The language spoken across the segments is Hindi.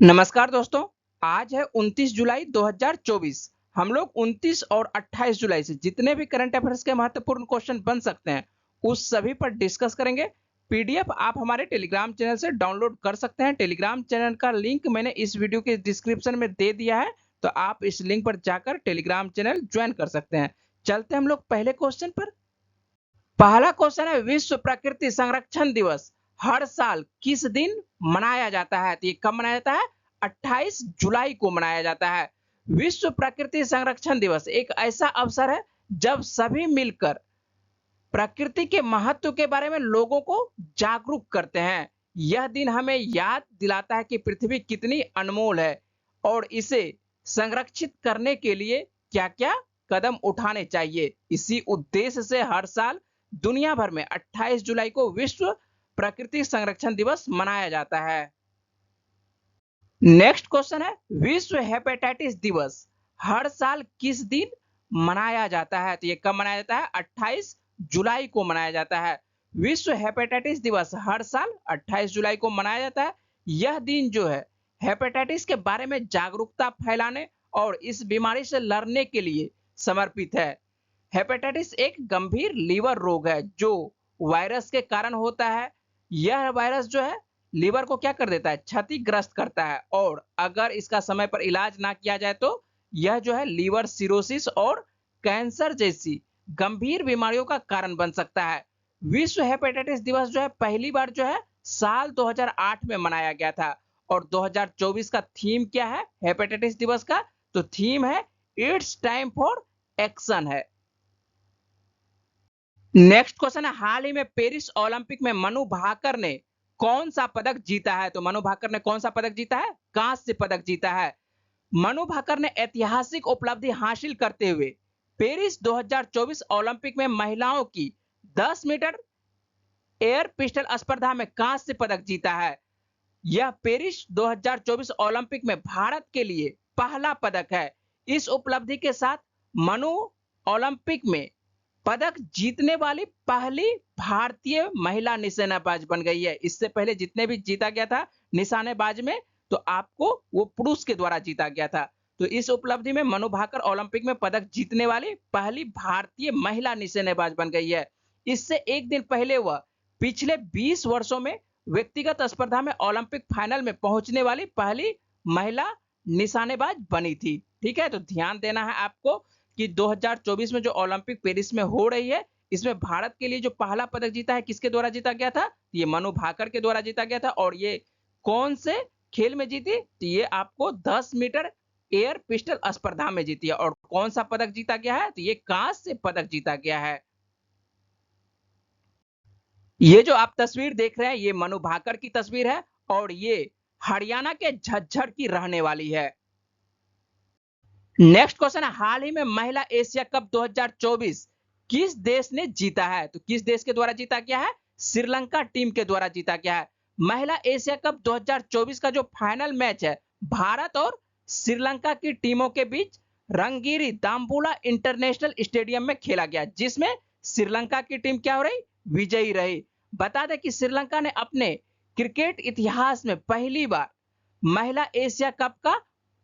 नमस्कार दोस्तों। आज है 29 जुलाई 2024। हम लोग 29 और 28 जुलाई से जितने भी करंट अफेयर्स के महत्वपूर्ण क्वेश्चन बन सकते हैं उस सभी पर डिस्कस करेंगे। पीडीएफ आप हमारे टेलीग्राम चैनल से डाउनलोड कर सकते हैं। टेलीग्राम चैनल का लिंक मैंने इस वीडियो के डिस्क्रिप्शन में दे दिया है, तो आप इस लिंक पर जाकर टेलीग्राम चैनल ज्वाइन कर सकते हैं। चलते हम लोग पहले क्वेश्चन पर। पहला क्वेश्चन है, विश्व प्रकृति संरक्षण दिवस हर साल किस दिन मनाया जाता है? तो ये कब मनाया जाता है? 28 जुलाई को मनाया जाता है। विश्व प्रकृति संरक्षण दिवस एक ऐसा अवसर है जब सभी मिलकर प्रकृति के महत्व के बारे में लोगों को जागरूक करते हैं। यह दिन हमें याद दिलाता है कि पृथ्वी कितनी अनमोल है और इसे संरक्षित करने के लिए क्या-क्या कदम उठाने चाहिए। इसी उद्देश्य से हर साल दुनिया भर में 28 जुलाई को विश्व प्रकृति संरक्षण दिवस मनाया जाता है। नेक्स्ट क्वेश्चन है, विश्व हेपेटाइटिस दिवस हर साल किस दिन मनाया जाता है? तो ये कब मनाया जाता है? 28 जुलाई को मनाया जाता है। विश्व हेपेटाइटिस दिवस हर साल 28 जुलाई को मनाया जाता है। यह दिन जो है हेपेटाइटिस के बारे में जागरूकता फैलाने और इस बीमारी से लड़ने के लिए समर्पित है। हेपेटाइटिस एक गंभीर लीवर रोग है जो वायरस के कारण होता है। यह वायरस जो है लीवर को क्या कर देता है? क्षतिग्रस्त करता है और अगर इसका समय पर इलाज ना किया जाए तो यह जो है लीवर सिरोसिस और कैंसर जैसी गंभीर बीमारियों का कारण बन सकता है। विश्व हेपेटाइटिस दिवस जो है पहली बार जो है साल 2008 में मनाया गया था और 2024 का थीम क्या है हेपेटाइटिस दिवस का? तो थीम है इट्स टाइम फॉर एक्शन है। नेक्स्ट क्वेश्चन है, हाल ही में पेरिस ओलंपिक में मनु भाकर ने कौन सा पदक जीता है? तो मनु भाकर ने कौन सा पदक जीता है? कांस्य पदक जीता है। मनु भाकर ने ऐतिहासिक उपलब्धि हासिल करते हुए पेरिस 2024 ओलंपिक में महिलाओं की 10 मीटर एयर पिस्टल स्पर्धा में कांस्य पदक जीता है। यह पेरिस 2024 ओलंपिक में भारत के लिए पहला पदक है। इस उपलब्धि के साथ मनु ओलंपिक में पदक जीतने वाली पहली भारतीय महिला निशानेबाज बन गई है। इससे पहले जितने भी जीता गया था निशानेबाज में, तो आपको वो पुरुष के द्वारा जीता गया था। तो इस उपलब्धि में मनु भाकर ओलंपिक में पदक जीतने वाली पहली भारतीय महिला निशानेबाज बन गई है। इससे एक दिन पहले वह पिछले 20 वर्षों में व्यक्तिगत स्पर्धा में ओलंपिक फाइनल में पहुंचने वाली पहली महिला निशानेबाज बनी थी। ठीक है, तो ध्यान देना है आपको कि 2024 में जो ओलंपिक पेरिस में हो रही है, इसमें भारत के लिए जो पहला पदक जीता है किसके द्वारा जीता गया था? ये मनु भाकर के द्वारा जीता गया था। और ये कौन से खेल में जीती? तो ये आपको 10 मीटर एयर पिस्टल स्पर्धा में जीती है। और कौन सा पदक जीता गया है? तो ये कांस्य पदक जीता गया है। ये जो आप तस्वीर देख रहे हैं ये मनु भाकर की तस्वीर है और ये हरियाणा के झज्जर की रहने वाली है। नेक्स्ट क्वेश्चन है, हाल ही में महिला एशिया कप 2024 किस देश ने जीता है? तो किस देश के द्वारा जीता गया है? श्रीलंका टीम के द्वारा जीता गया है। महिला एशिया कप 2024 का जो फाइनल मैच है भारत और श्रीलंका की टीमों के बीच रंगीरी दाम्बुला इंटरनेशनल स्टेडियम में खेला गया, जिसमें श्रीलंका की टीम क्या हो रही? विजयी रही। बता दें कि श्रीलंका ने अपने क्रिकेट इतिहास में पहली बार महिला एशिया कप का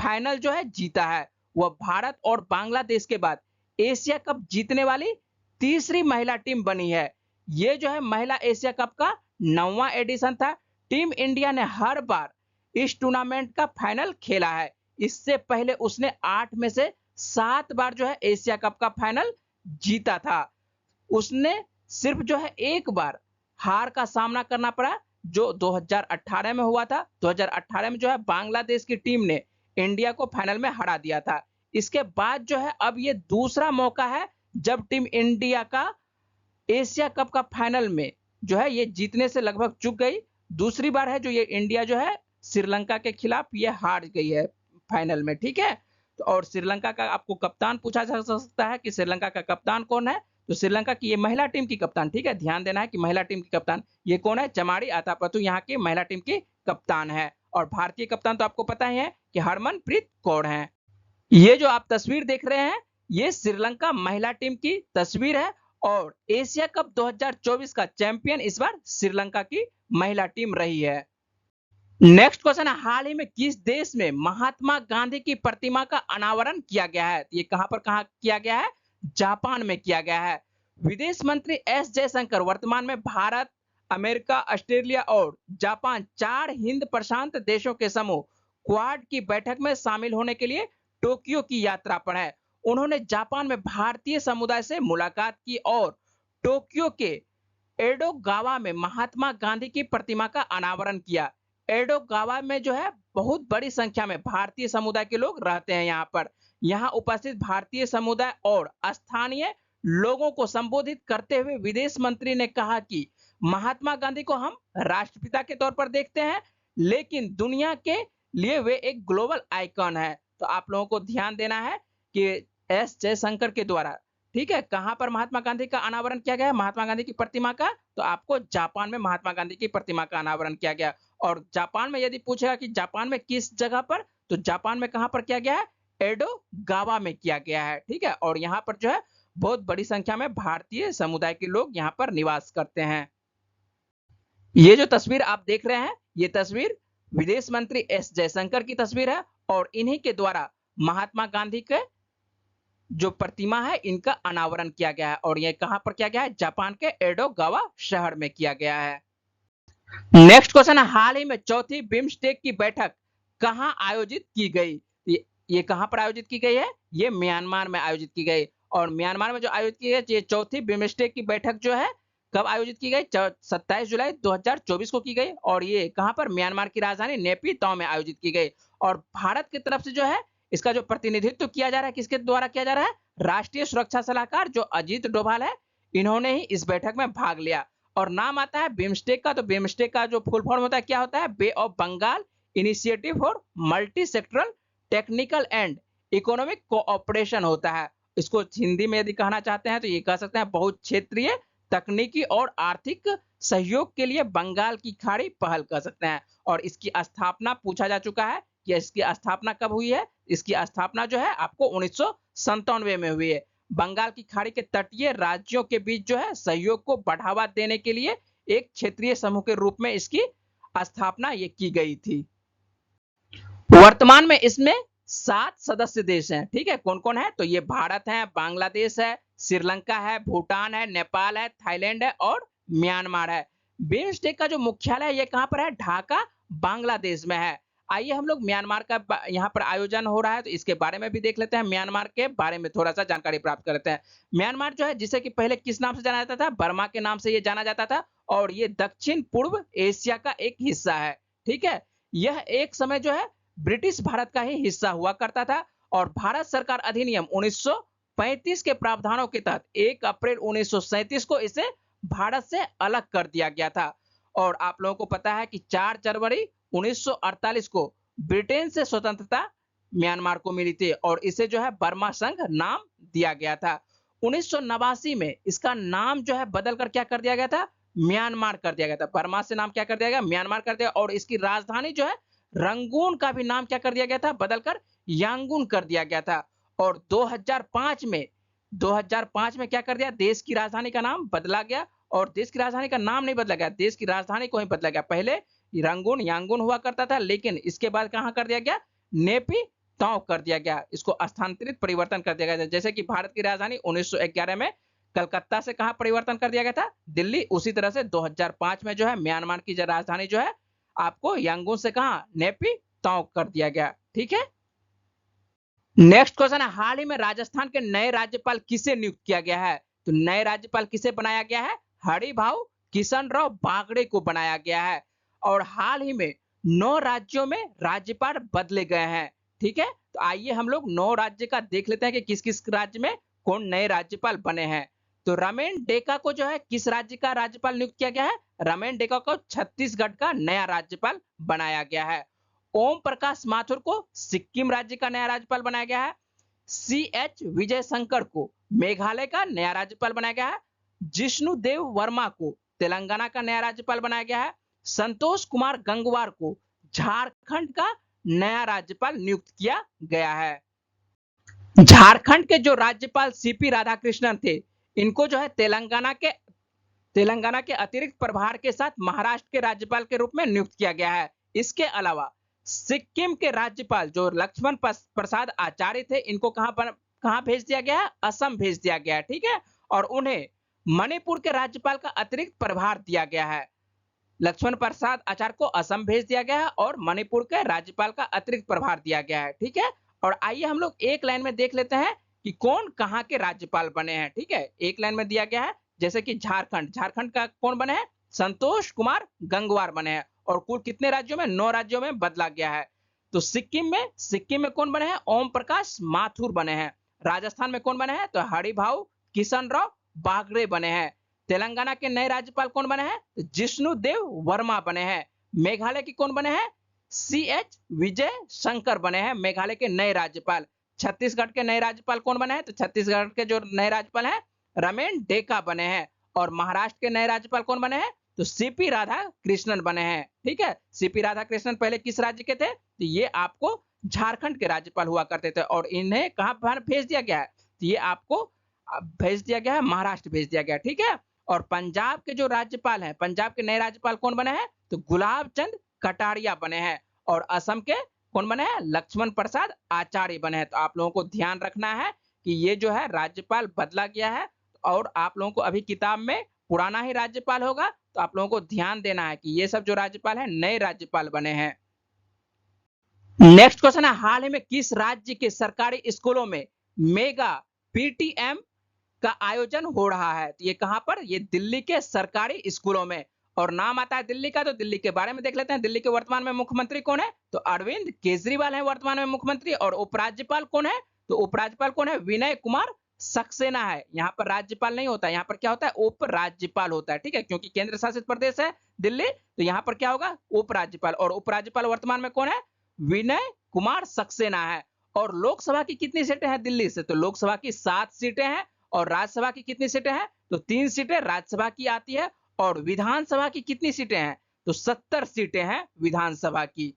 फाइनल जो है जीता है। वह भारत और बांग्लादेश के बाद एशिया कप जीतने वाली तीसरी महिला टीम बनी है। ये जो है महिला एशिया कप का 9वां एडिशन था। टीम इंडिया ने हर बार इस टूर्नामेंट का फाइनल खेला है। इससे पहले उसने 8 में से 7 बार जो है एशिया कप का फाइनल जीता था। उसने सिर्फ जो है एक बार हार का सामना करना पड़ा जो 2018 में हुआ था। 2018 में जो है बांग्लादेश की टीम ने इंडिया को फाइनल में हरा दिया था। इसके बाद जो है अब ये दूसरा मौका है जब टीम इंडिया का एशिया कप का फाइनल में जो है ये जीतने से लगभग चूक गई। दूसरी बार है जो ये इंडिया जो है श्रीलंका के खिलाफ ये हार गई है फाइनल में। ठीक है, तो और श्रीलंका का आपको कप्तान पूछा जा सकता है कि श्रीलंका का कप्तान कौन है? तो श्रीलंका की ये महिला टीम की कप्तान, ठीक है, ध्यान देना है कि महिला टीम की कप्तान ये कौन है? चमाड़ी आतापतु यहाँ की महिला टीम की कप्तान है। और भारतीय कप्तान तो आपको पता ही है कि हरमनप्रीत कौर है। ये जो आप तस्वीर देख रहे हैं ये श्रीलंका महिला टीम की तस्वीर है और एशिया कप 2024 का चैंपियन इस बार श्रीलंका की महिला टीम रही है। नेक्स्ट क्वेश्चन है, हाल ही में किस देश में महात्मा गांधी की प्रतिमा का अनावरण किया गया है? ये कहां किया गया है? जापान में किया गया है। विदेश मंत्री एस जयशंकर वर्तमान में भारत, अमेरिका, ऑस्ट्रेलिया और जापान 4 हिंद प्रशांत देशों के समूह क्वाड की बैठक में शामिल होने के लिए टोक्यो की यात्रा पर है। उन्होंने जापान में भारतीय समुदाय से मुलाकात की और टोक्यो के एडोगावा में महात्मा गांधी की प्रतिमा का अनावरण किया। एडोगावा में जो है बहुत बड़ी संख्या में भारतीय समुदाय के लोग रहते हैं यहाँ पर। यहाँ उपस्थित भारतीय समुदाय और स्थानीय लोगों को संबोधित करते हुए विदेश मंत्री ने कहा कि महात्मा गांधी को हम राष्ट्रपिता के तौर पर देखते हैं, लेकिन दुनिया के लिए वे एक ग्लोबल आइकन है। तो आप लोगों को ध्यान देना है कि एस जयशंकर के द्वारा, ठीक है, कहां पर महात्मा गांधी का अनावरण किया गया, महात्मा गांधी की प्रतिमा का, तो आपको जापान में महात्मा गांधी की प्रतिमा का अनावरण किया गया। और जापान में यदि पूछेगा कि जापान में किस जगह पर, तो जापान में कहां पर किया गया है? एडोगावा में किया गया है, ठीक है। और यहाँ पर जो है बहुत बड़ी संख्या में भारतीय समुदाय के लोग यहाँ पर निवास करते हैं। ये जो तस्वीर आप देख रहे हैं, ये तस्वीर विदेश मंत्री एस जयशंकर की तस्वीर है और इन्हीं के द्वारा महात्मा गांधी के जो प्रतिमा है इनका अनावरण किया गया है। और ये कहां पर किया गया है? जापान के एडोगावा शहर में किया गया है। नेक्स्ट क्वेश्चन है, हाल ही में चौथी बिम्स्टेक की बैठक कहां आयोजित की गई? ये कहां पर आयोजित की गई है? ये म्यांमार में आयोजित की गई। और म्यांमार में जो आयोजित की गई, ये चौथी बिम्स्टेक की बैठक जो है कब आयोजित की गई? 27 जुलाई 2024 को की गई। और ये कहां पर? म्यांमार की राजधानी नेपी-ताव में आयोजित की गई। और भारत की तरफ से जो है इसका जो प्रतिनिधित्व किया जा रहा है, किसके द्वारा किया जा रहा है? राष्ट्रीय सुरक्षा सलाहकार जो अजीत डोभाल है, इन्होंने ही इस बैठक में भाग लिया। और नाम आता है बिम्स्टेक का, तो बिम्स्टेक का जो फुल फॉर्म होता है क्या होता है? Bay of Bengal initiative for multi sectoral technical and economic cooperation होता है। इसको हिंदी में यदि कहना चाहते हैं तो ये कह सकते हैं बहुत क्षेत्रीय तकनीकी और आर्थिक सहयोग के लिए बंगाल की खाड़ी पहल कर सकते हैं। और इसकी स्थापना पूछा जा चुका है कि इसकी स्थापना कब हुई है? इसकी स्थापना जो है आपको 1997 में हुई है। बंगाल की खाड़ी के तटीय राज्यों के बीच जो है सहयोग को बढ़ावा देने के लिए एक क्षेत्रीय समूह के रूप में इसकी स्थापना ये की गई थी। वर्तमान में इसमें 7 सदस्य देश हैं, ठीक है। कौन कौन है? तो ये भारत है, बांग्लादेश है, श्रीलंका है, भूटान है, नेपाल है, थाईलैंड है और म्यांमार है। बिम्स्टेक का जो मुख्यालय है ये कहां पर है? ढाका, बांग्लादेश में है। आइए हम लोग म्यांमार का यहाँ पर आयोजन हो रहा है तो इसके बारे में भी देख लेते हैं, म्यांमार के बारे में थोड़ा सा जानकारी प्राप्त करते हैं। म्यांमार जो है जिसे कि पहले किस नाम से जाना जाता था? बर्मा के नाम से ये जाना जाता था। और ये दक्षिण पूर्व एशिया का एक हिस्सा है, ठीक है। यह एक समय जो है ब्रिटिश भारत का ही हिस्सा हुआ करता था। और भारत सरकार अधिनियम 1935 के प्रावधानों के तहत 1 अप्रैल 1937 को इसे भारत से अलग कर दिया गया था। और आप लोगों को पता है कि 4 जनवरी 1948 को ब्रिटेन से स्वतंत्रता म्यांमार को मिली थी और इसे जो है बर्मा संघ नाम दिया गया था। 1989 में इसका नाम जो है बदलकर क्या कर दिया गया था? म्यांमार कर दिया गया था। बर्मा से नाम क्या कर दिया गया? म्यांमार कर दिया। और इसकी राजधानी जो है रंगून का भी नाम क्या कर दिया गया था? बदलकर यांगून कर दिया गया था। और 2005 में क्या कर दिया? देश की राजधानी का नाम बदला गया। और देश की राजधानी का नाम नहीं बदला गया, देश की राजधानी को ही बदला गया। पहले रंगून यांगून हुआ करता था, लेकिन इसके बाद कहां कर दिया गया? नेपी ताव कर दिया गया। इसको स्थानांतरित परिवर्तन कर दिया गया। जैसे कि भारत की राजधानी 1911 में कलकत्ता से कहां परिवर्तन कर दिया गया था? दिल्ली। उसी तरह से 2005 में जो है म्यांमार की राजधानी जो है आपको यांगून से कहा? नेपी ताव कर दिया गया, ठीक है। नेक्स्ट क्वेश्चन है, हाल ही में राजस्थान के नए राज्यपाल किसे नियुक्त किया गया है? तो नए राज्यपाल किसे बनाया गया है? हरिभाऊ किशन राव बागड़े को बनाया गया है। और हाल ही में 9 राज्यों में राज्यपाल बदले गए हैं, ठीक है। तो आइए हम लोग 9 राज्य का देख लेते हैं कि किस किस राज्य में कौन नए राज्यपाल बने हैं। तो रमेन डेका को जो है किस राज्य का राज्यपाल नियुक्त किया गया है? रमेन डेका को छत्तीसगढ़ का नया राज्यपाल बनाया गया है। ओम प्रकाश माथुर को सिक्किम राज्य का नया राज्यपाल बनाया गया है। CH विजय शंकर को मेघालय का नया राज्यपाल बनाया गया है। जिष्णुदेव वर्मा को तेलंगाना का नया राज्यपाल बनाया गया है। संतोष कुमार गंगवार को झारखंड का नया राज्यपाल नियुक्त किया गया है। झारखंड के जो राज्यपाल CP राधाकृष्णन थे, इनको जो है तेलंगाना के अतिरिक्त प्रभार के साथ महाराष्ट्र के राज्यपाल के रूप में नियुक्त किया गया है। इसके अलावा सिक्किम के राज्यपाल जो लक्ष्मण प्रसाद आचार्य थे, इनको कहां भेज दिया गया है? असम भेज दिया गया है, ठीक है। और उन्हें मणिपुर के राज्यपाल का अतिरिक्त प्रभार दिया गया है। लक्ष्मण प्रसाद आचार्य को असम भेज दिया गया है और मणिपुर के राज्यपाल का अतिरिक्त प्रभार दिया गया है, ठीक है। और आइए हम लोग एक लाइन में देख लेते हैं कि कौन कहां के राज्यपाल बने हैं, ठीक है। एक लाइन में दिया गया है, जैसे कि झारखंड का कौन बने हैं? संतोष कुमार गंगवार बने हैं। और कुल कितने राज्यों में? 9 राज्यों में बदला गया है। तो सिक्किम में कौन बने हैं? ओम प्रकाश माथुर बने हैं। राजस्थान में कौन बने हैं? तो हरिभाऊ किशन राव बागड़े बने हैं। तेलंगाना के नए राज्यपाल कौन बने हैं? तो जिष्णुदेव वर्मा बने हैं। मेघालय के कौन बने हैं? CH विजय शंकर बने हैं मेघालय के नए राज्यपाल। छत्तीसगढ़ के नए राज्यपाल कौन बने हैं? तो छत्तीसगढ़ के जो नए राज्यपाल हैं रमेन डेका बने हैं। और महाराष्ट्र के नए राज्यपाल कौन बने हैं? तो CP राधा कृष्णन बने हैं, ठीक है। CP राधा कृष्णन पहले किस राज्य के थे? तो ये आपको झारखंड के राज्यपाल हुआ करते थे। और इन्हें कहां भेज दिया गया है? तो ये आपको भेज दिया गया है, महाराष्ट्र भेज दिया गया, ठीक है। और पंजाब के जो राज्यपाल हैं, पंजाब के नए राज्यपाल कौन बने हैं? तो गुलाब चंद कटारिया बने हैं। और असम के कौन बने हैं? लक्ष्मण प्रसाद आचार्य बने हैं। तो आप लोगों को ध्यान रखना है कि ये जो है राज्यपाल बदला गया है। और आप लोगों को अभी किताब में पुराना ही राज्यपाल होगा, तो आप लोगों को ध्यान देना है कि ये सब जो राज्यपाल हैं नए राज्यपाल बने हैं। नेक्स्ट क्वेश्चन है, हाल ही में किस राज्य के सरकारी स्कूलों में मेगा PTM का आयोजन हो रहा है? तो ये कहां पर? ये दिल्ली के सरकारी स्कूलों में। और नाम आता है दिल्ली का, तो दिल्ली के बारे में देख लेते हैं। दिल्ली के वर्तमान में मुख्यमंत्री कौन है? तो अरविंद केजरीवाल है वर्तमान में मुख्यमंत्री। और उपराज्यपाल कौन है? तो उपराज्यपाल कौन है? विनय कुमार सक्सेना है। यहाँ पर राज्यपाल नहीं होता, यहाँ पर क्या होता है? उपराज्यपाल होता है, ठीक है। क्योंकि केंद्र शासित प्रदेश है दिल्ली, तो यहाँ पर क्या होगा? उपराज्यपाल। और उपराज्यपाल वर्तमान में कौन है? विनय कुमार सक्सेना है। और लोकसभा की कितनी सीटें हैं दिल्ली से? तो लोकसभा की 7 सीटें हैं। और राज्यसभा की कितनी सीटें हैं? तो 3 सीटें राज्यसभा की आती है। और विधानसभा की कितनी सीटें हैं? तो 70 सीटें हैं विधानसभा की।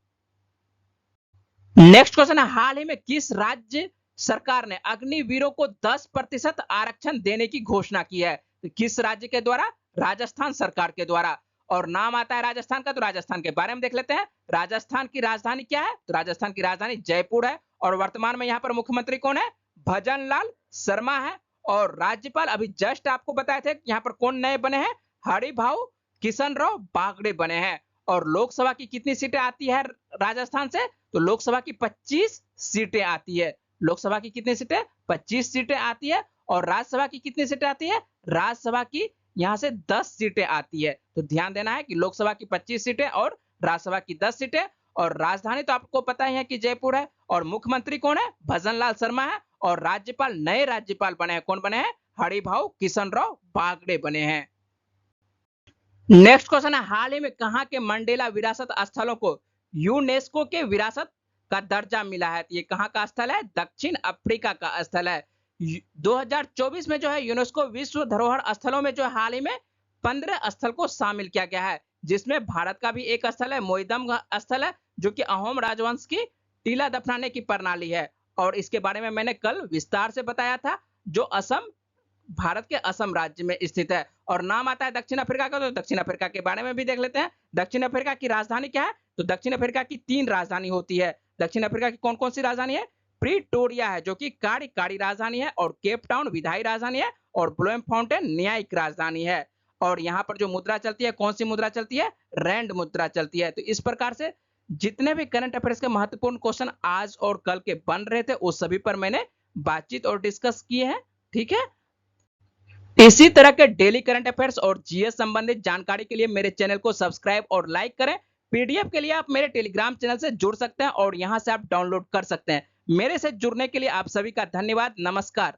नेक्स्ट क्वेश्चन है, हाल ही में किस राज्य सरकार ने अग्निवीरों को 10% आरक्षण देने की घोषणा की है? तो किस राज्य के द्वारा? राजस्थान सरकार के द्वारा। और नाम आता है राजस्थान का, तो राजस्थान के बारे में देख लेते हैं। राजस्थान की राजधानी क्या है? तो राजस्थान की राजधानी जयपुर है। और वर्तमान में यहाँ पर मुख्यमंत्री कौन है? भजन लाल शर्मा है। और राज्यपाल अभी जस्ट आपको बताए थे, यहाँ पर कौन नए बने हैं? हरिभाऊ किशन राव बागड़े बने हैं। और लोकसभा की कितनी सीटें आती है राजस्थान से? तो लोकसभा की 25 सीटें आती है। लोकसभा की कितनी सीटें? 25 सीटें आती है। और राज्यसभा की कितनी सीटें आती है? राज्यसभा की यहां से 10 सीटें आती है। तो ध्यान देना है कि लोकसभा की 25 सीटें और राज्यसभा की 10 सीटें। और राजधानी तो आपको पता ही है कि जयपुर है। और मुख्यमंत्री कौन है? भजन लाल शर्मा है। और राज्यपाल नए राज्यपाल बने हैं, कौन बने हैं? हरिभाऊ किशन राव बागड़े बने हैं। नेक्स्ट क्वेश्चन है, हाल ही में कहां के मंडेला विरासत स्थलों को यूनेस्को के विरासत का दर्जा मिला है? ये कहां का स्थल है? दक्षिण अफ्रीका का स्थल है। 2024 में जो है यूनेस्को विश्व धरोहर स्थलों में जो हाल ही में 15 स्थल को शामिल किया गया है, जिसमें भारत का भी एक स्थल है, मोइदम स्थल है, जो कि अहोम राजवंश की टीला दफनाने की प्रणाली है। और इसके बारे में मैंने कल विस्तार से बताया था, जो असम, भारत के असम राज्य में स्थित है। और नाम आता है दक्षिण अफ्रीका का, तो दक्षिण अफ्रीका के बारे में भी देख लेते हैं। दक्षिण अफ्रीका की राजधानी क्या है? तो दक्षिण अफ्रीका की 3 राजधानी होती है। दक्षिण अफ्रीका की कौन कौन सी राजधानी है? प्रीटोरिया है, जो कि कार्यकारी राजधानी है। और केप टाउन विधायी राजधानी है। और ब्लोमफाउंटेन न्यायिक राजधानी है। और यहाँ पर जो मुद्रा चलती है, कौन सी मुद्रा चलती है? रैंड मुद्रा चलती है। तो इस प्रकार से जितने भी करंट अफेयर्स के महत्वपूर्ण क्वेश्चन आज और कल के बन रहे थे, उस सभी पर मैंने बातचीत और डिस्कस किए हैं, ठीक है। इसी तरह के डेली करंट अफेयर्स और जीएस संबंधित जानकारी के लिए मेरे चैनल को सब्सक्राइब और लाइक करें। पीडीएफ के लिए आप मेरे टेलीग्राम चैनल से जुड़ सकते हैं और यहां से आप डाउनलोड कर सकते हैं। मेरे से जुड़ने के लिए आप सभी का धन्यवाद। नमस्कार।